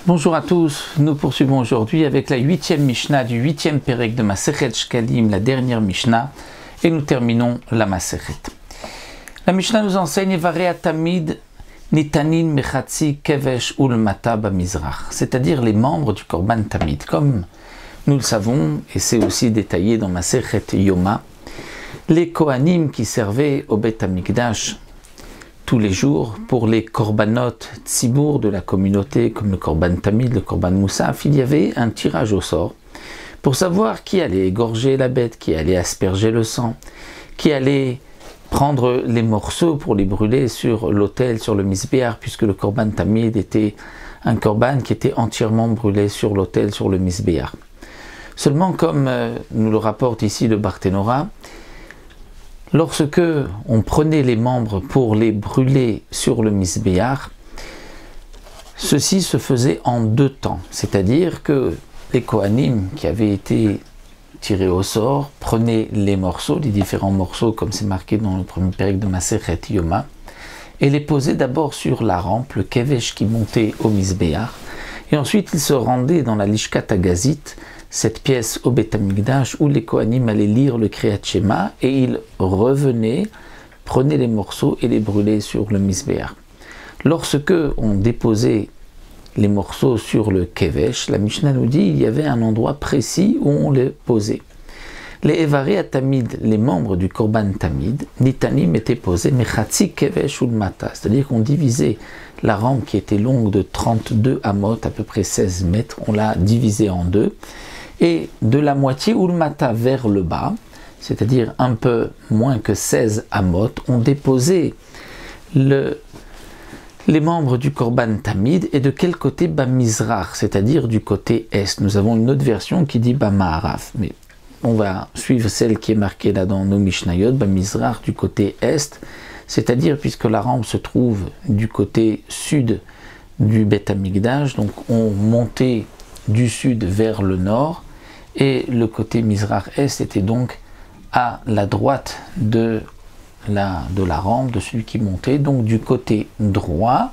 Bonjour à tous, nous poursuivons aujourd'hui avec la 8e Mishnah du 8e Perek de Masechet Shkalim, la dernière Mishnah, et nous terminons la Masechet. La Mishnah nous enseigne Varea Tamid Nitanin Mechatzi Kevesh Ulmata Bamizrach, c'est-à-dire les membres du Korban Tamid. Comme nous le savons, et c'est aussi détaillé dans Masechet Yoma, les Kohanim qui servaient au Beth Amikdash tous les jours pour les korbanot tzibour de la communauté, comme le korban tamid, le korban moussaf, il y avait un tirage au sort pour savoir qui allait égorger la bête, qui allait asperger le sang, qui allait prendre les morceaux pour les brûler sur l'autel, sur le misbéar, puisque le korban tamid était un korban qui était entièrement brûlé sur l'autel, sur le misbéar. Seulement, comme nous le rapporte ici le Barthénora, lorsque on prenait les membres pour les brûler sur le misbéar, ceci se faisait en deux temps. C'est-à-dire que les Kohanim qui avaient été tirés au sort prenaient les morceaux, les différents morceaux, comme c'est marqué dans le premier période de Masechet Yoma, et les posaient d'abord sur la rampe, le kevesh qui montait au misbéar, et ensuite ils se rendaient dans la Lishkat Agazit, cette pièce au Beth Amikdash où les Kohanim allaient lire le Kriyat Shema et ils revenaient, prenaient les morceaux et les brûlaient sur le misbéar. Lorsque on déposait les morceaux sur le kevesh, la Mishnah nous dit il y avait un endroit précis où on les posait. Les Evarei Tamid, les membres du Korban Tamid, Nitanim étaient posés Mechatzi Kevesh Ulmata, c'est-à-dire qu'on divisait la rampe qui était longue de 32 amot, à peu près 16 mètres, on l'a divisée en deux, et de la moitié Ulmata vers le bas, c'est-à-dire un peu moins que 16 amot, on déposait les membres du Korban Tamid, et de quel côté Bamizrach, c'est-à-dire du côté est. Nous avons une autre version qui dit Bamaharav, mais on va suivre celle qui est marquée là dans nos Mishnayot, Bamizrach du côté est, c'est-à-dire puisque la rampe se trouve du côté sud du Beth Amikdash, donc on montait du sud vers le nord, et le côté Mizrach Est était donc à la droite de la rampe, de celui qui montait, donc du côté droit,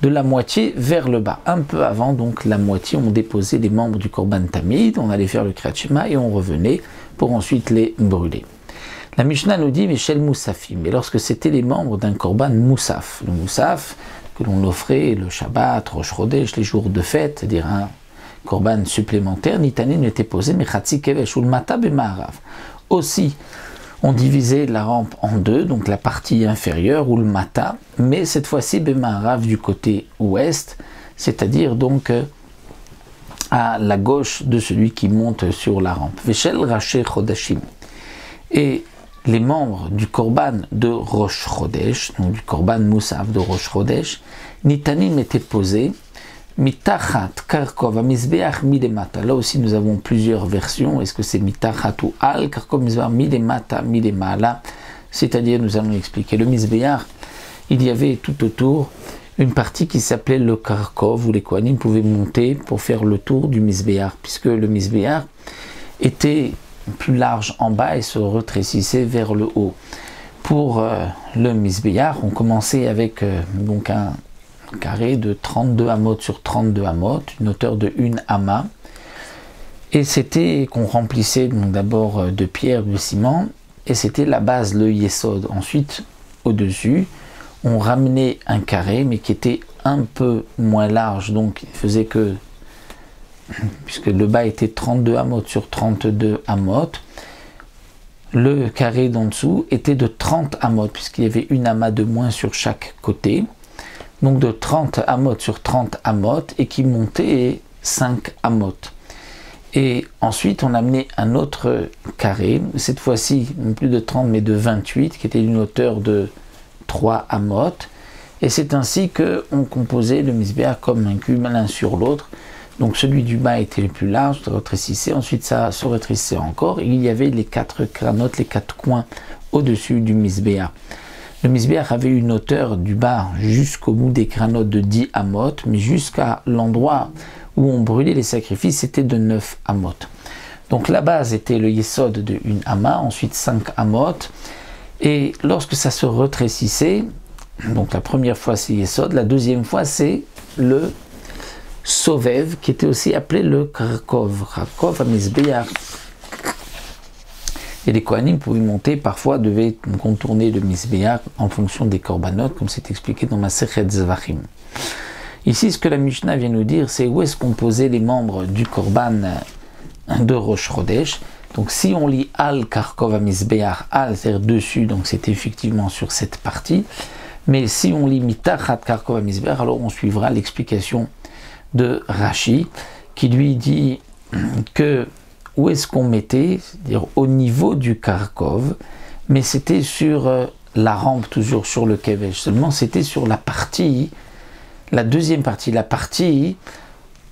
de la moitié vers le bas. Un peu avant, donc la moitié, on déposait les membres du Korban Tamid, on allait faire le Kriyat Shema et on revenait pour ensuite les brûler. La Mishnah nous dit, Meshel Moussafim, mais lorsque c'était les membres d'un Korban Moussaf, le Moussaf que l'on offrait le Shabbat, Rosh Chodesh, les jours de fête, c'est-à-dire un Korban supplémentaire, Nitanin était posé, Mechatzi Kevesh Ulmata Bemaharav. Aussi, on divisait la rampe en deux, donc la partie inférieure, Ulmata, mais cette fois-ci Bemaharav du côté ouest, c'est-à-dire donc à la gauche de celui qui monte sur la rampe. Veshel Raché Chodashim. Et les membres du Korban de Rosh Chodesh, donc du Korban Moussaf de Rosh Chodesh, Nitanim était posé, Mitachat Karkov Amizbeach Midemata. Là aussi nous avons plusieurs versions. Est-ce que c'est Mitachat ou Al Karkov Mizbeach Midemata Midemala? C'est-à-dire, nous allons expliquer. Le Mizbeach, il y avait tout autour une partie qui s'appelait le Karkov, où les Kohanim pouvaient monter pour faire le tour du Mizbeach, puisque le Mizbeach était plus large en bas et se rétrécissait vers le haut. Pour le Mizbeach, on commençait avec donc un carré de 32 amot sur 32 amot, une hauteur de 1 ama, et c'était qu'on remplissait d'abord de pierre, de ciment, et c'était la base, le yesod. Ensuite, au-dessus, on ramenait un carré, mais qui était un peu moins large, donc il faisait que, puisque le bas était 32 amot sur 32 amot, le carré d'en dessous était de 30 amot, puisqu'il y avait une ama de moins sur chaque côté, donc de 30 amot sur 30 amot, et qui montait 5 amot. Et ensuite on amenait un autre carré, cette fois-ci non plus de 30 mais de 28, qui était d'une hauteur de 3 amot, et c'est ainsi qu'on composait le misbéach comme un cube l'un sur l'autre. Donc celui du bas était le plus large, se rétrécissait, ensuite ça se rétrécissait encore, et il y avait les 4 cranotes, les 4 coins au-dessus du misbéach. Le misbéach avait une hauteur du bas jusqu'au bout des cranotes de 10 amot, mais jusqu'à l'endroit où on brûlait les sacrifices, c'était de 9 amot. Donc la base était le yesod de 1 ama, ensuite 5 amot, et lorsque ça se rétrécissait, donc la première fois c'est yesod, la deuxième fois c'est le Sovev, qui était aussi appelé le Kharkov. Kharkov à Mizbeach. Et les Kohanim pouvaient monter, parfois devaient contourner le Mizbeach en fonction des korbanot, comme c'est expliqué dans Masechet Zvachim. Ici, ce que la Mishnah vient nous dire, c'est où est-ce qu'on posait les membres du korban de Rosh Chodesh. Donc si on lit Al Kharkov à Mizbeach, Al, c'est-à-dire dessus, donc c'est effectivement sur cette partie. Mais si on lit Mitachat Kharkov à Mizbeach, alors on suivra l'explication de Rashi, qui lui dit que où est-ce qu'on mettait, c'est-à-dire au niveau du Kharkov, mais c'était sur la rampe, toujours sur le Kevesh, seulement c'était sur la partie, la deuxième partie, la partie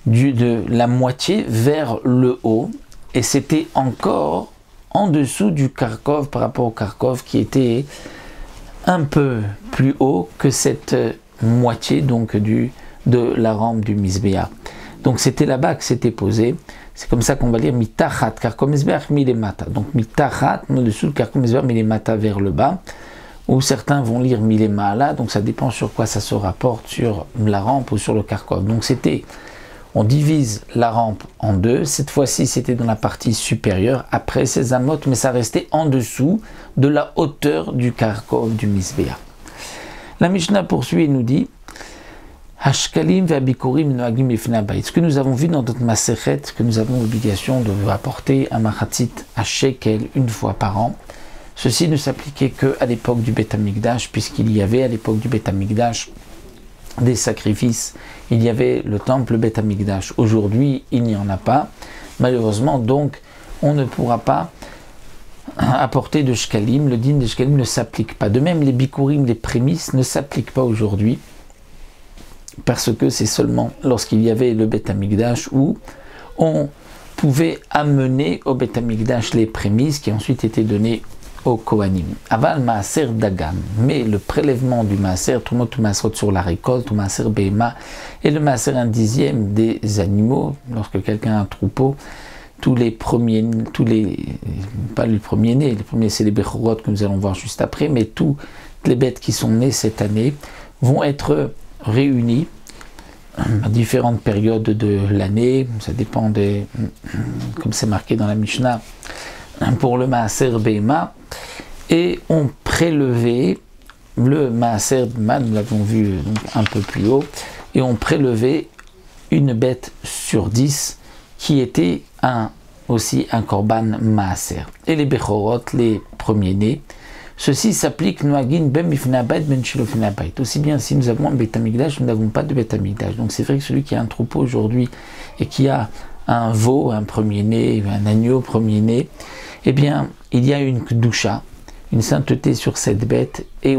de la moitié vers le haut, et c'était encore en dessous du Kharkov par rapport au Kharkov qui était un peu plus haut que cette moitié donc de la rampe du Mizbeach. Donc c'était là-bas que c'était posé. C'est comme ça qu'on va lire Mitachat Kharkov Mizbeach Milemata. Donc Mitachat, en dessous de Kharkov Mizbeach Milemata vers le bas. Ou certains vont lire Milemala, donc ça dépend sur quoi ça se rapporte, sur la rampe ou sur le Kharkov. Donc c'était, on divise la rampe en deux. Cette fois-ci c'était dans la partie supérieure, après ces amotes, mais ça restait en dessous de la hauteur du Kharkov du Mizbeach. La Mishnah poursuit et nous dit Hashkalim ve'abikurim noagim lefnei habayit. Ce que nous avons vu dans notre Masechet, que nous avons l'obligation de apporter un machatzit à shekel une fois par an. Ceci ne s'appliquait qu'à l'époque du Beth Amikdash, puisqu'il y avait à l'époque du Beth Amikdash des sacrifices. Il y avait le temple Beth Amikdash. Aujourd'hui, il n'y en a pas. Malheureusement, donc, on ne pourra pas apporter de shkalim. Le din de shkalim ne s'applique pas. De même, les bikurim, les prémices, ne s'appliquent pas aujourd'hui, parce que c'est seulement lorsqu'il y avait le Beth Amikdash où on pouvait amener au Beth Amikdash les prémices qui ensuite étaient données au Kohanim. Aval Maaser Dagan, mais le prélèvement du Maaser, tout le monde Maaserot sur la récolte, tout Maaser Behema, et le Maaser un dixième des animaux, lorsque quelqu'un a un troupeau, pas le premier-né, les premiers c'est les Bechorot que nous allons voir juste après, mais toutes les bêtes qui sont nées cette année vont être réunis à différentes périodes de l'année, ça dépend des, comme c'est marqué dans la Mishnah, pour le Maaser Behema, et on prélevait le Maaser Behema, nous l'avons vu un peu plus haut, et on prélevait une bête sur 10 qui était aussi un korban Maaser. Et les Bechorot, les premiers-nés, ceci s'applique noagin ben mifnei habayit ben shelo mifnei habayit. Aussi bien si nous avons un Beth Amikdash, nous n'avons pas de Beth Amikdash. Donc c'est vrai que celui qui a un troupeau aujourd'hui et qui a un veau, un premier-né, un agneau premier-né, eh bien il y a une kedusha, une sainteté sur cette bête, et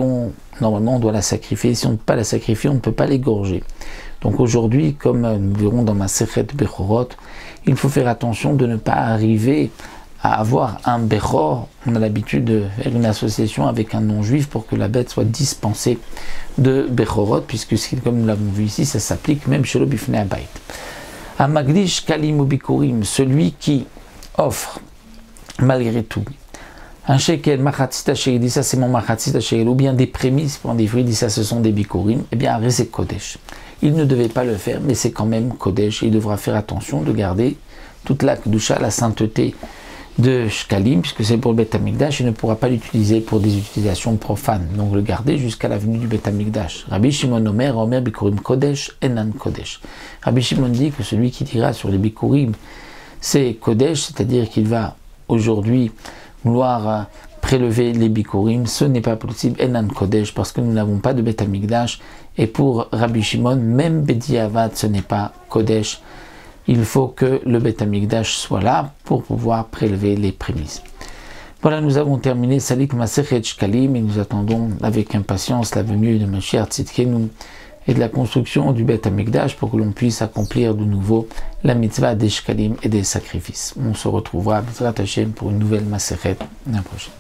normalement on doit la sacrifier. Si on ne peut pas la sacrifier, on ne peut pas l'égorger. Donc aujourd'hui, comme nous verrons dans Masechet Bechorot, il faut faire attention de ne pas arriver à avoir un Bechor. On a l'habitude de faire une association avec un non-juif pour que la bête soit dispensée de Bechorot, puisque comme nous l'avons vu ici, ça s'applique même chez le Bifnei Habayit. À Magdish Kalim ou Bikurim, celui qui offre malgré tout un shekel, machatzit shekel, dit ça c'est mon machatzit shekel, ou bien des prémices pour des fruits, dit ça ce sont des bikurim, eh bien arrêtez Kodesh. Il ne devait pas le faire, mais c'est quand même Kodesh, il devra faire attention de garder toute la kedusha, la sainteté de shkalim, puisque c'est pour le Beth Amikdash, il ne pourra pas l'utiliser pour des utilisations profanes, donc le garder jusqu'à la venue du Beth Amikdash. Rabbi Shimon Omer bikurim Kodesh, enan Kodesh. Rabbi Shimon dit que celui qui dira sur les bikurim, c'est Kodesh, c'est-à-dire qu'il va aujourd'hui vouloir prélever les bikurim, ce n'est pas possible, enan Kodesh, parce que nous n'avons pas de Beth Amikdash, et pour Rabbi Shimon, même Bediavad, ce n'est pas Kodesh. Il faut que le Beth Amikdash soit là pour pouvoir prélever les prémices. Voilà, nous avons terminé Salik Masechet Shkalim, et nous attendons avec impatience la venue de Mashiach Tzidkenu et de la construction du Beth Amikdash pour que l'on puisse accomplir de nouveau la mitzvah des Shkalim et des sacrifices. On se retrouvera à Bezrat Hashem pour une nouvelle Masechet l'année prochaine.